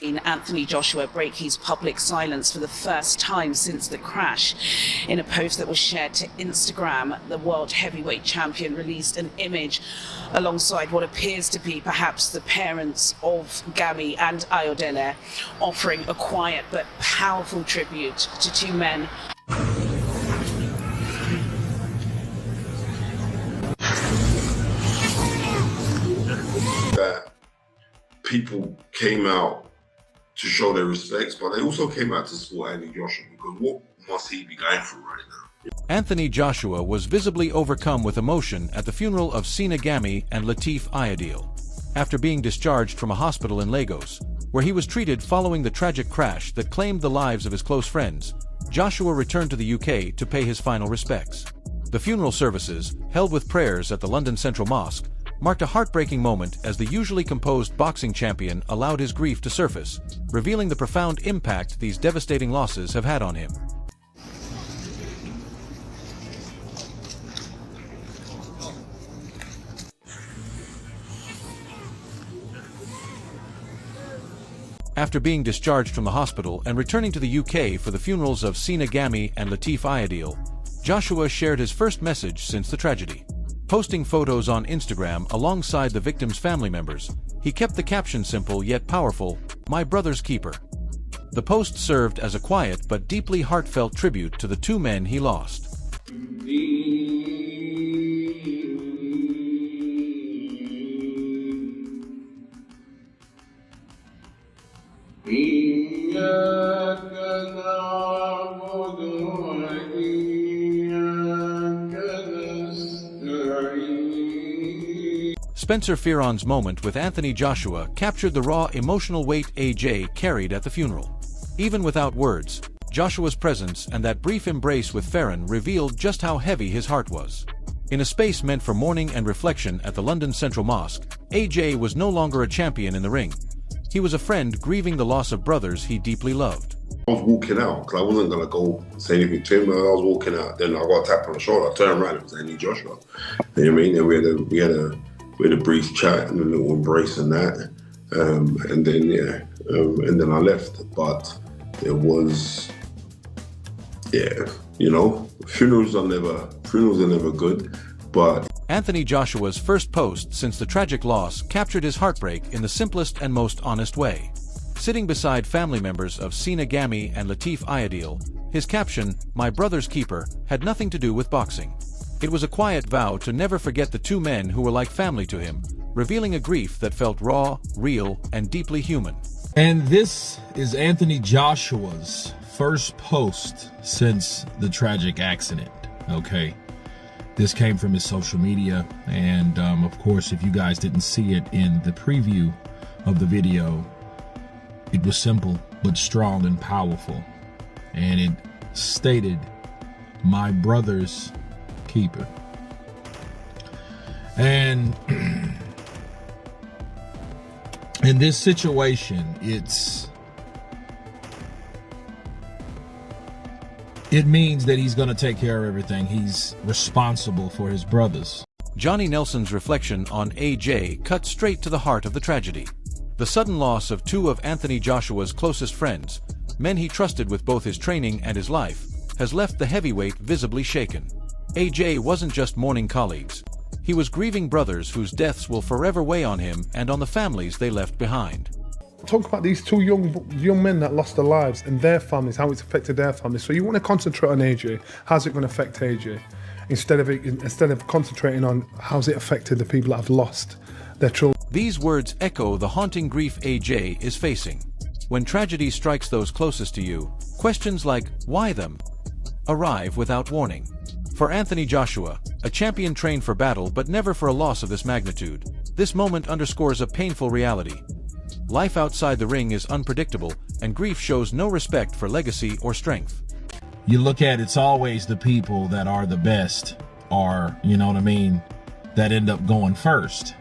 Anthony Joshua break his public silence for the first time since the crash. In a post that was shared to Instagram, the world heavyweight champion released an image alongside what appears to be perhaps the parents of Ghami and Ayodele, offering a quiet but powerful tribute to two men. That people came out to show their respects, but they also came out to support Anthony Joshua, because what must he be going through right now? Anthony Joshua was visibly overcome with emotion at the funeral of Sina Ghami and Latif Ayodele, after being discharged from a hospital in Lagos, where he was treated following the tragic crash that claimed the lives of his close friends. Joshua returned to the UK to pay his final respects. The funeral services, held with prayers at the London Central Mosque, marked a heartbreaking moment as the usually composed boxing champion allowed his grief to surface, revealing the profound impact these devastating losses have had on him. After being discharged from the hospital and returning to the UK for the funerals of Sina Ghami and Latif Ayodele, Joshua shared his first message since the tragedy. Posting photos on Instagram alongside the victims' family members, he kept the caption simple yet powerful, "My brother's keeper." The post served as a quiet but deeply heartfelt tribute to the two men he lost. Spencer Fearon's moment with Anthony Joshua captured the raw emotional weight AJ carried at the funeral. Even without words, Joshua's presence and that brief embrace with Fearon revealed just how heavy his heart was. In a space meant for mourning and reflection at the London Central Mosque, AJ was no longer a champion in the ring. He was a friend grieving the loss of brothers he deeply loved. I was walking out, because I wasn't going to go say anything to him, but I was walking out, then I got a tap on the shoulder, I turned around, it was Anthony Joshua. You know what I mean? And we had a brief chat and a little embrace and that, and then I left. But it was, funerals are never good, but Anthony Joshua's first post since the tragic loss captured his heartbreak in the simplest and most honest way. Sitting beside family members of Sina Ghami and Latif Ayodele, his caption, "My brother's keeper," had nothing to do with boxing. It was a quiet vow to never forget the two men who were like family to him, revealing a grief that felt raw, real, and deeply human. And this is Anthony Joshua's first post since the tragic accident, okay? This came from his social media, and of course, if you guys didn't see it in the preview of the video, it was simple but strong and powerful. And it stated, "My brother's keeper." And in this situation, it means that he's going to take care of everything. He's responsible for his brothers. Johnny Nelson's reflection on AJ cut straight to the heart of the tragedy. The sudden loss of two of Anthony Joshua's closest friends, men he trusted with both his training and his life, has left the heavyweight visibly shaken. AJ wasn't just mourning colleagues. He was grieving brothers whose deaths will forever weigh on him and on the families they left behind. Talk about these two young men that lost their lives and their families, how it's affected their families. So you want to concentrate on AJ. How's it going to affect AJ? Instead of concentrating on how's it affected the people that have lost their children. These words echo the haunting grief AJ is facing. When tragedy strikes those closest to you, questions like, why them, arrive without warning. For Anthony Joshua, a champion trained for battle but never for a loss of this magnitude, this moment underscores a painful reality. Life outside the ring is unpredictable, and grief shows no respect for legacy or strength. You look at it's always the people that are the best, or, you know what I mean, that end up going first.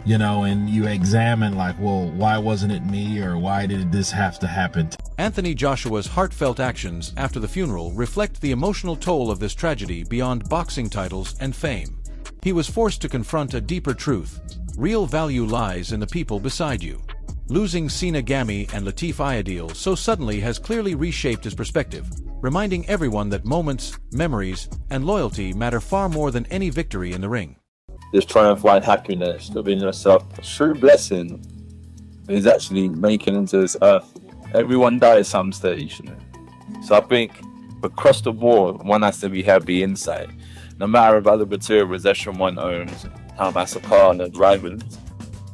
You know, and you examine like, well, why wasn't it me, or why did this have to happen? Anthony Joshua's heartfelt actions after the funeral reflect the emotional toll of this tragedy beyond boxing titles and fame. He was forced to confront a deeper truth. Real value lies in the people beside you. Losing Sina Ghami and Latif Ayodele so suddenly has clearly reshaped his perspective, reminding everyone that moments, memories, and loyalty matter far more than any victory in the ring. This triumph and happiness within yourself, a true blessing, is actually making into this earth. Everyone dies some stage. So I think across the board, one has to be happy inside. No matter about the material possession one owns, how that's a car and a driving.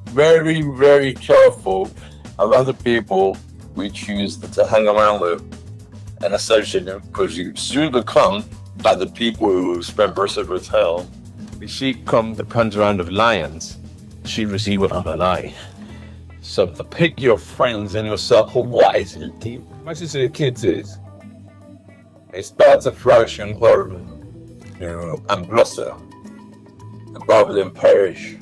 Very, very careful of other people we choose to hang around with and associate them, because you soon become like the people who spend most of his hell. The sheep come to hunt around of lions, she receive without an eye. So pick your friends and your circle wisely. My sister the kids is, they start to flourish and grow, and blossom, rather than perish,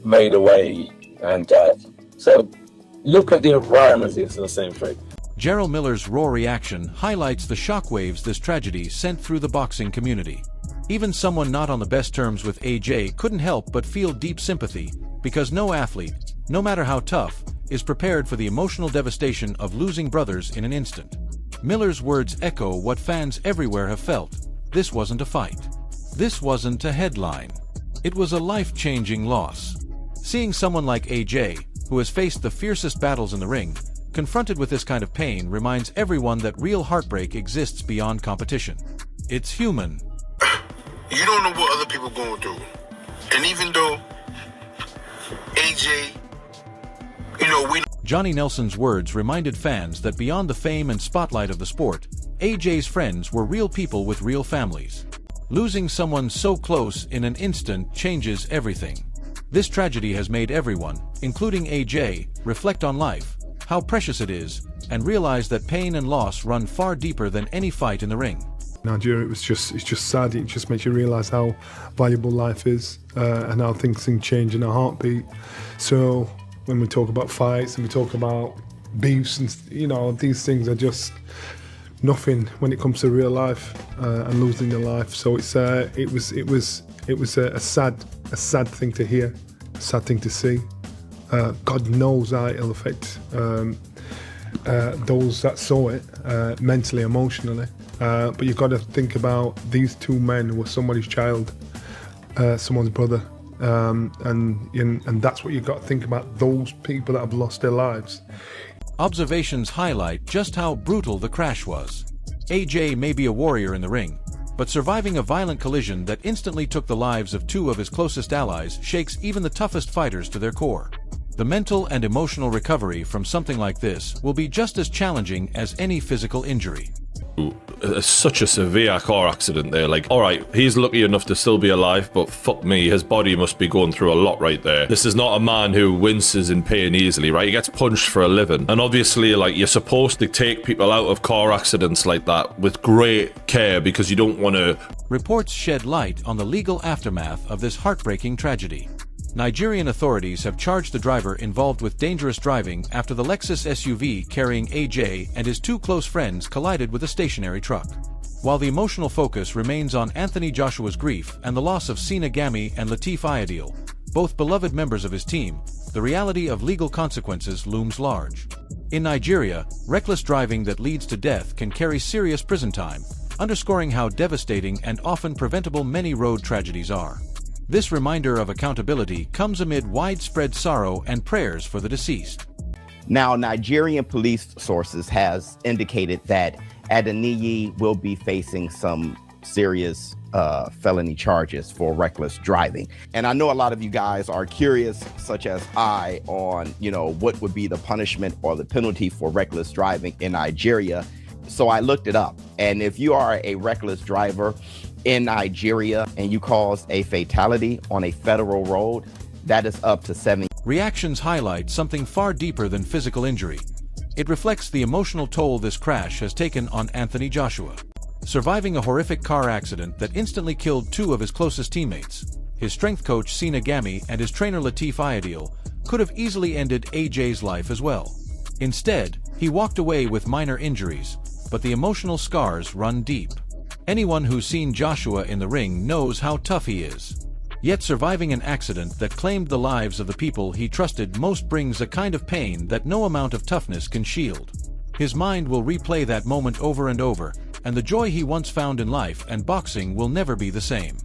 made away and die. So look at the environment, it's the same thing. Gerald Miller's raw reaction highlights the shockwaves this tragedy sent through the boxing community. Even someone not on the best terms with AJ couldn't help but feel deep sympathy, because no athlete, no matter how tough, is prepared for the emotional devastation of losing brothers in an instant. Miller's words echo what fans everywhere have felt. This wasn't a fight. This wasn't a headline. It was a life-changing loss. Seeing someone like AJ, who has faced the fiercest battles in the ring, confronted with this kind of pain reminds everyone that real heartbreak exists beyond competition. It's human. You don't know what other people are going through. And even though AJ, we... Johnny Nelson's words reminded fans that beyond the fame and spotlight of the sport, AJ's friends were real people with real families. Losing someone so close in an instant changes everything. This tragedy has made everyone, including AJ, reflect on life, how precious it is, and realize that pain and loss run far deeper than any fight in the ring. Nigeria, it's just sad. It just makes you realise how valuable life is, and how things can change in a heartbeat. So when we talk about fights and we talk about beefs, and these things are just nothing when it comes to real life and losing your life. So it was a sad thing to hear, a sad thing to see. God knows how it'll affect those that saw it mentally, emotionally. But you've got to think about these two men who were somebody's child, someone's brother, and that's what you've got to think about, those people that have lost their lives. Observations highlight just how brutal the crash was. AJ may be a warrior in the ring, but surviving a violent collision that instantly took the lives of two of his closest allies shakes even the toughest fighters to their core. The mental and emotional recovery from something like this will be just as challenging as any physical injury. Such a severe car accident there. Alright, he's lucky enough to still be alive, but fuck me, his body must be going through a lot right there. This is not a man who winces in pain easily, right? He gets punched for a living. And obviously, you're supposed to take people out of car accidents like that with great care, because you don't want to... Reports shed light on the legal aftermath of this heartbreaking tragedy. Nigerian authorities have charged the driver involved with dangerous driving after the Lexus SUV carrying AJ and his two close friends collided with a stationary truck. While the emotional focus remains on Anthony Joshua's grief and the loss of Sina Ghami and Latif Ayodele, both beloved members of his team, the reality of legal consequences looms large. In Nigeria, reckless driving that leads to death can carry serious prison time, underscoring how devastating and often preventable many road tragedies are. This reminder of accountability comes amid widespread sorrow and prayers for the deceased. Now, Nigerian police sources has indicated that Adeniyi will be facing some serious felony charges for reckless driving. And I know a lot of you guys are curious, such as I, on, what would be the punishment or the penalty for reckless driving in Nigeria. So I looked it up. And if you are a reckless driver in Nigeria and you cause a fatality on a federal road, that is up to 7 years. Reactions highlight something far deeper than physical injury. It reflects the emotional toll this crash has taken on Anthony Joshua. Surviving a horrific car accident that instantly killed two of his closest teammates, his strength coach Sina Ghami and his trainer Latif Ayodele, could have easily ended AJ's life as well. Instead, he walked away with minor injuries, but the emotional scars run deep. Anyone who's seen Joshua in the ring knows how tough he is. Yet surviving an accident that claimed the lives of the people he trusted most brings a kind of pain that no amount of toughness can shield. His mind will replay that moment over and over, and the joy he once found in life and boxing will never be the same.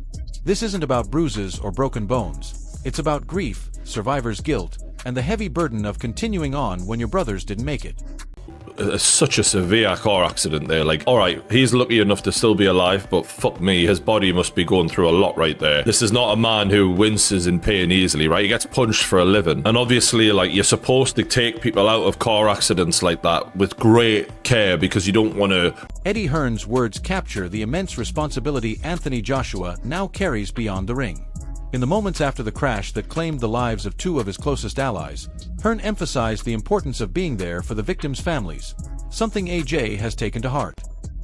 This isn't about bruises or broken bones. It's about grief, survivor's guilt, and the heavy burden of continuing on when your brothers didn't make it. Such a severe car accident there. Like, alright, he's lucky enough to still be alive, but fuck me, his body must be going through a lot right there. This is not a man who winces in pain easily, right? He gets punched for a living. And obviously, like, you're supposed to take people out of car accidents like that with great care because you don't want to... Eddie Hearn's words capture the immense responsibility Anthony Joshua now carries beyond the ring. In the moments after the crash that claimed the lives of two of his closest allies, Hearn emphasized the importance of being there for the victims' families, something AJ has taken to heart.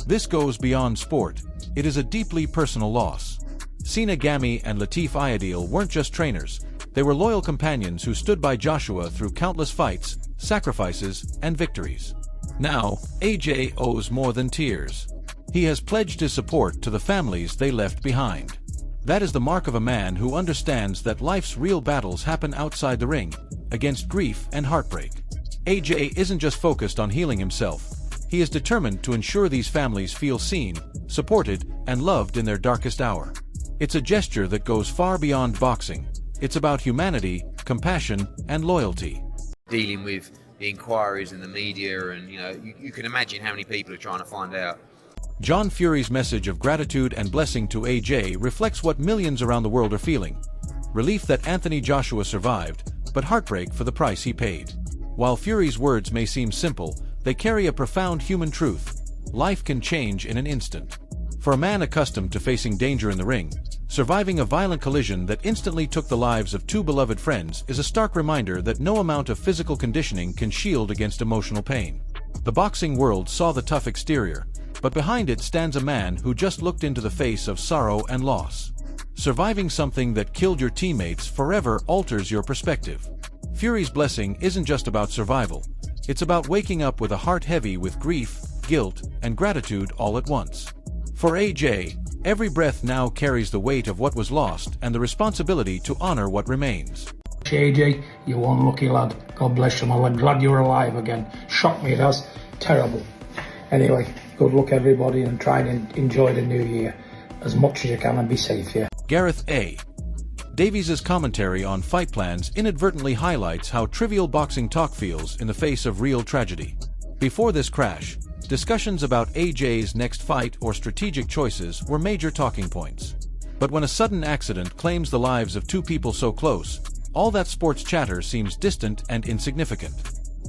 This goes beyond sport. It is a deeply personal loss. Sina Ghami and Latif Ayodele weren't just trainers. They were loyal companions who stood by Joshua through countless fights, sacrifices, and victories. Now, AJ owes more than tears. He has pledged his support to the families they left behind. That is the mark of a man who understands that life's real battles happen outside the ring, against grief and heartbreak. AJ isn't just focused on healing himself. He is determined to ensure these families feel seen, supported, and loved in their darkest hour. It's a gesture that goes far beyond boxing. It's about humanity, compassion, and loyalty. Dealing with the inquiries and the media, and you can imagine how many people are trying to find out. John Fury's message of gratitude and blessing to AJ reflects what millions around the world are feeling. Relief that Anthony Joshua survived, but heartbreak for the price he paid. While Fury's words may seem simple, they carry a profound human truth. Life can change in an instant. For a man accustomed to facing danger in the ring, surviving a violent collision that instantly took the lives of two beloved friends is a stark reminder that no amount of physical conditioning can shield against emotional pain. The boxing world saw the tough exterior, but behind it stands a man who just looked into the face of sorrow and loss. Surviving something that killed your teammates forever alters your perspective. Fury's blessing isn't just about survival. It's about waking up with a heart heavy with grief, guilt, and gratitude all at once. For AJ, every breath now carries the weight of what was lost and the responsibility to honor what remains. AJ, you're one lucky lad. God bless you, my lad. Glad you're alive again. Shocked me, it has. Terrible. Anyway, good luck everybody, and try and enjoy the new year as much as you can and be safe, yeah. Gareth A. Davies' commentary on fight plans inadvertently highlights how trivial boxing talk feels in the face of real tragedy. Before this crash, discussions about AJ's next fight or strategic choices were major talking points. But when a sudden accident claims the lives of two people so close, all that sports chatter seems distant and insignificant.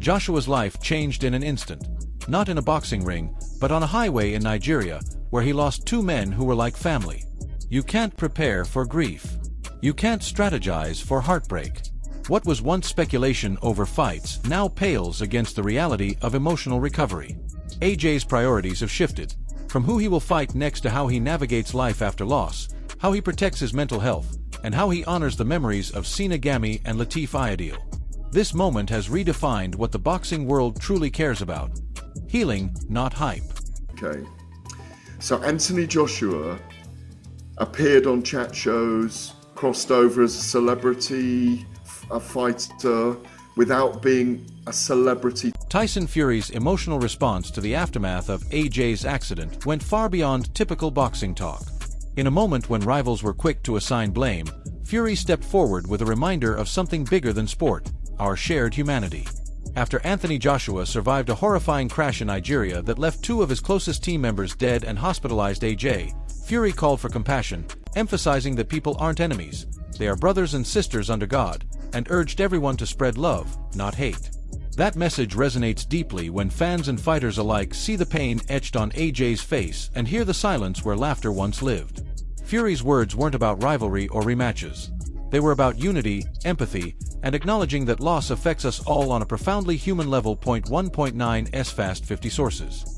Joshua's life changed in an instant. Not in a boxing ring, but on a highway in Nigeria, where he lost two men who were like family. You can't prepare for grief. You can't strategize for heartbreak. What was once speculation over fights now pales against the reality of emotional recovery. AJ's priorities have shifted, from who he will fight next to how he navigates life after loss, how he protects his mental health, and how he honors the memories of Sina Ghami and Latif Ayodele. This moment has redefined what the boxing world truly cares about. Healing, not hype. Okay. So Anthony Joshua appeared on chat shows, crossed over as a celebrity, a fighter, without being a celebrity. Tyson Fury's emotional response to the aftermath of AJ's accident went far beyond typical boxing talk. In a moment when rivals were quick to assign blame, Fury stepped forward with a reminder of something bigger than sport, our shared humanity. After Anthony Joshua survived a horrifying crash in Nigeria that left two of his closest team members dead and hospitalized AJ, Fury called for compassion, emphasizing that people aren't enemies, they are brothers and sisters under God, and urged everyone to spread love, not hate. That message resonates deeply when fans and fighters alike see the pain etched on AJ's face and hear the silence where laughter once lived. Fury's words weren't about rivalry or rematches. They were about unity, empathy, and acknowledging that loss affects us all on a profoundly human level. 1.9 Fast 50 sources.